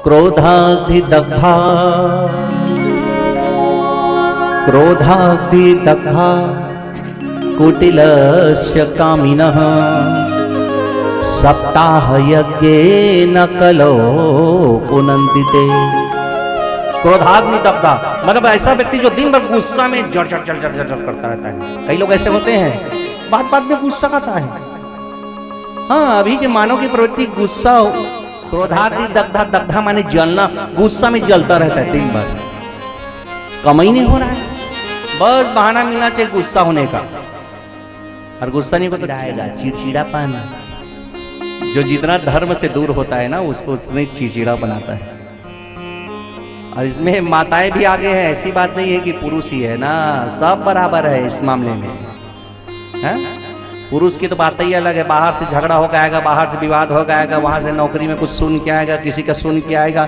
क्रोधाग्निदग्धा क्रोधाग्निदग्धा कुटिलस्य कामिनः सप्ताहयज्ञेन कलो पुनन्दिते। क्रोधाग्नि दग्धा मतलब ऐसा व्यक्ति जो दिन भर गुस्सा में जड़ करता रहता है। कई लोग ऐसे होते हैं बात बात में गुस्सा करता है। हाँ, अभी के मानव की प्रवृत्ति गुस्सा, क्रोधाग्नि दग्धा, दग्धा माने जलना, गुस्सा में जलता रहता है दिन भर। कम ही नहीं हो रहा है, बस बहाना मिलना चाहिए गुस्सा होने का। और गुस्सा नहीं को तो आएगा चिड़चिड़ापन। जो जितना धर्म से दूर होता है ना उसको उतने चिड़चिड़ा बनाता है। और इसमें माताएं भी आगे हैं, ऐसी बात नहीं है कि पुरुष ही है ना, सब बराबर है इस मामले में है? पुरुष की तो बात ही अलग है। बाहर से झगड़ा हो आएगा, बाहर से विवाद हो आएगा, वहां से नौकरी में कुछ सुन के आएगा, किसी का सुन के आएगा,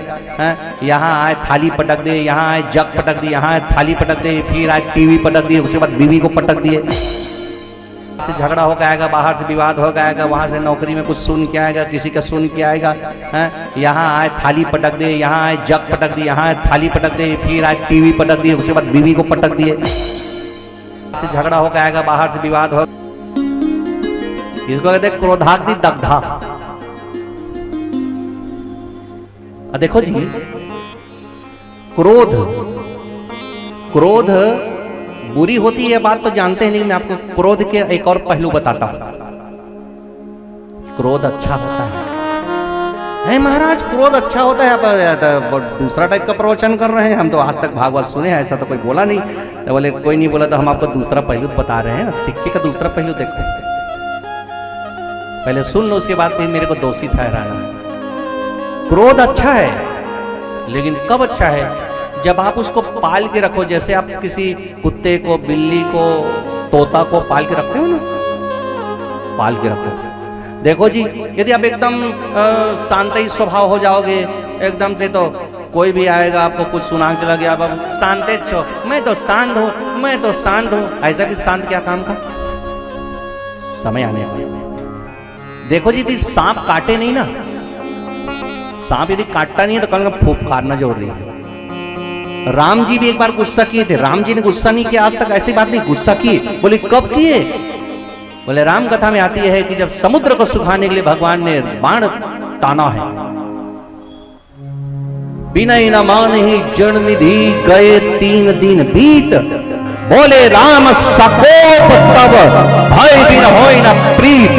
यहाँ आए थाली पटक दे, यहाँ आए जग पटक दी, यहाँ आए थाली पटक दे, फिर आए टीवी पटक दिए, उसके बाद बीवी को पटक दिए। से झगड़ा हो आएगा, बाहर से विवाद हो आएगा, वहां से नौकरी में कुछ सुन के आएगा, किसी का सुन के आएगा, यहाँ आए थाली पटक दे, यहाँ आए जग पटक दी, यहाँ आए थाली पटक दे, फिर आए टीवी पटक दिए, उसके बाद बीवी को पटक दिए। से झगड़ा हो आएगा, बाहर से विवाद हो, इसको कहते हैं क्रोधाग्नि दग्धा। देखो जी, क्रोध बुरी होती है बात तो जानते हैं, नहीं मैं आपको क्रोध के एक और पहलू बताता हूं। क्रोध अच्छा होता है महाराज, क्रोध अच्छा होता है। आप दूसरा टाइप का प्रवचन कर रहे हैं, हम तो आज तक भागवत सुने हैं, ऐसा तो कोई बोला नहीं। तो बोले कोई नहीं बोला तो हम आपको दूसरा पहलू बता रहे हैं, सिक्के का दूसरा पहलू देखो, पहले सुन लो, उसके बाद फिर मेरे को दोषी ठहराना। क्रोध अच्छा है, लेकिन कब अच्छा है? जब आप उसको पाल के रखो, जैसे आप किसी कुत्ते को, बिल्ली को, तोता को पाल के रखते हो ना, पाल के रखो। देखो जी, यदि आप एकदम शांत ही स्वभाव हो जाओगे एकदम से, तो कोई भी आएगा आपको कुछ सुना चला गया, अब शांत छो, मैं तो शांत हूं, मैं तो शांत हूं। ऐसा भी शांत क्या काम का? समय आने पर देखो जी, यदि सांप काटे नहीं ना, सांप यदि काटता नहीं है तो कल फूफकारना जोर रही है। राम जी भी एक बार गुस्सा किए थे, राम जी ने गुस्सा नहीं किया आज तक, ऐसी बात नहीं, गुस्सा किए। बोले कब किए? बोले राम कथा में आती है कि जब समुद्र को सुखाने के लिए भगवान ने बाण ताना है, विनय न मान ही जड़ निधि गए 3 दिन बीत, बोले राम सकोप तब भय बिन होय न प्रीत।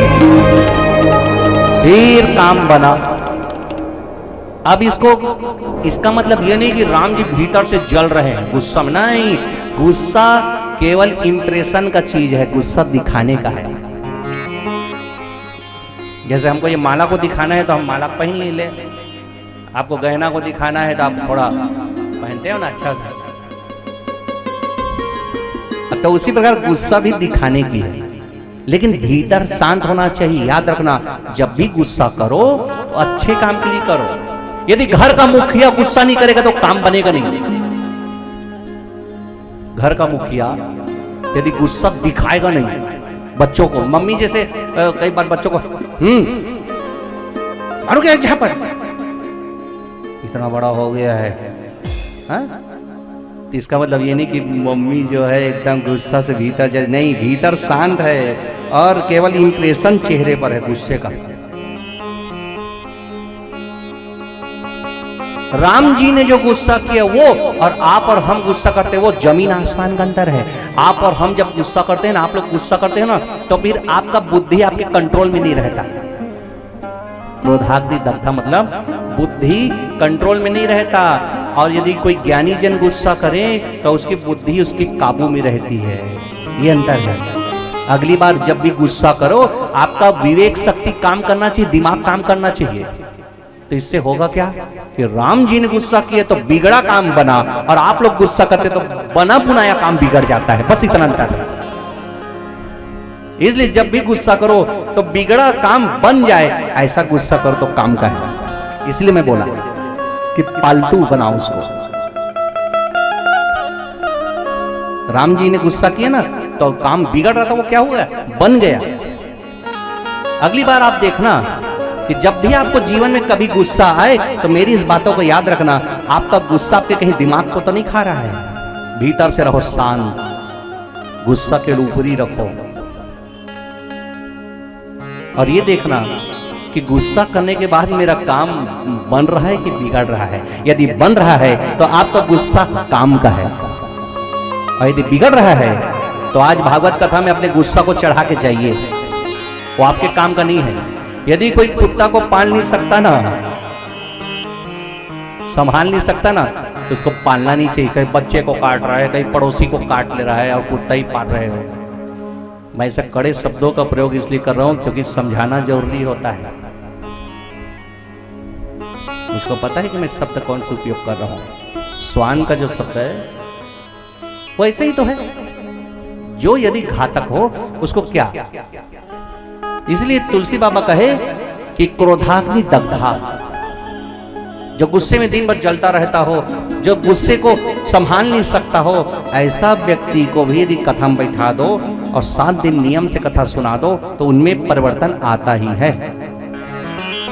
फिर काम बना। अब इसका मतलब यह नहीं कि राम जी भीतर से जल रहे हैं गुस्सा में, नहीं। गुस्सा केवल इंप्रेशन का चीज है, गुस्सा दिखाने का है। जैसे हमको ये माला को दिखाना है तो हम माला पहन ले, आपको गहना को दिखाना है तो आप थोड़ा पहनते हो ना अच्छा सा। तो उसी प्रकार गुस्सा भी दिखाने की है, लेकिन भीतर शांत होना चाहिए। याद रखना, जब भी गुस्सा करो तो अच्छे काम के लिए करो। यदि घर का मुखिया गुस्सा नहीं करेगा तो काम बनेगा नहीं। घर का मुखिया यदि गुस्सा दिखाएगा नहीं, बच्चों को, मम्मी जैसे कई बार बच्चों को अरे क्या जहां पर इतना बड़ा हो गया है, तो इसका मतलब ये नहीं कि मम्मी जो है एकदम गुस्सा से भीतर जाए, नहीं, भीतर शांत है और केवल इंप्रेशन चेहरे पर है गुस्से का। राम जी ने जो गुस्सा किया वो और आप और हम गुस्सा करते हैं वो जमीन आसमान का अंतर है। आप और हम जब गुस्सा करते हैं ना, आप लोग गुस्सा करते हैं ना, तो फिर आपका बुद्धि आपके कंट्रोल में नहीं रहता। क्रोधाग्नि दग्धा मतलब बुद्धि कंट्रोल में नहीं रहता। और यदि कोई ज्ञानी जन गुस्सा करे तो उसकी बुद्धि उसके काबू में रहती है, ये अंतर है। अगली बार जब भी गुस्सा करो आपका विवेक शक्ति काम करना चाहिए, दिमाग काम करना चाहिए। तो इससे होगा क्या कि राम जी ने गुस्सा किया तो बिगड़ा काम बना, और आप लोग गुस्सा करते तो बना बुनाया काम बिगड़ जाता है। बस इतना अंतर है। इसलिए जब भी गुस्सा करो तो बिगड़ा काम बन जाए, ऐसा गुस्सा करो तो काम का है। इसलिए मैं बोला कि पालतू बनाओ उसको। राम जी ने गुस्सा किया ना तो काम बिगड़ रहा था, वो क्या हुआ, बन गया। अगली बार आप देखना कि जब भी आपको जीवन में कभी गुस्सा आए तो मेरी इस बातों को याद रखना, आपका गुस्सा आपके कहीं दिमाग को तो नहीं खा रहा है। भीतर से रहो शांत, गुस्सा के ऊपरी रखो और ये देखना कि गुस्सा करने के बाद मेरा काम बन रहा है कि बिगड़ रहा है। यदि बन रहा है तो आपका गुस्सा काम का है, और यदि बिगड़ रहा है तो आज भागवत कथा में अपने गुस्सा को चढ़ा के जाइए, वो आपके काम का नहीं है। यदि कोई कुत्ता को पाल नहीं सकता ना, संभाल नहीं सकता ना, तो उसको पालना नहीं चाहिए। कहीं बच्चे को काट रहा है, कहीं पड़ोसी को काट ले रहा है और कुत्ता ही पाल रहे हो। मैं ऐसे कड़े शब्दों का प्रयोग इसलिए कर रहा हूं क्योंकि समझाना जरूरी होता है। मुझको पता है कि मैं शब्द कौन से उपयोग कर रहा हूं। स्वान का जो शब्द है वो ऐसे ही तो है, जो यदि घातक हो उसको क्या। इसलिए तुलसी बाबा कहे कि क्रोधाग्नि दग्धा, जो गुस्से में दिन भर जलता रहता हो, जो गुस्से को संभाल नहीं सकता हो, ऐसा व्यक्ति को भी यदि कथा में बैठा दो और 7 दिन नियम से कथा सुना दो तो उनमें परिवर्तन आता ही है।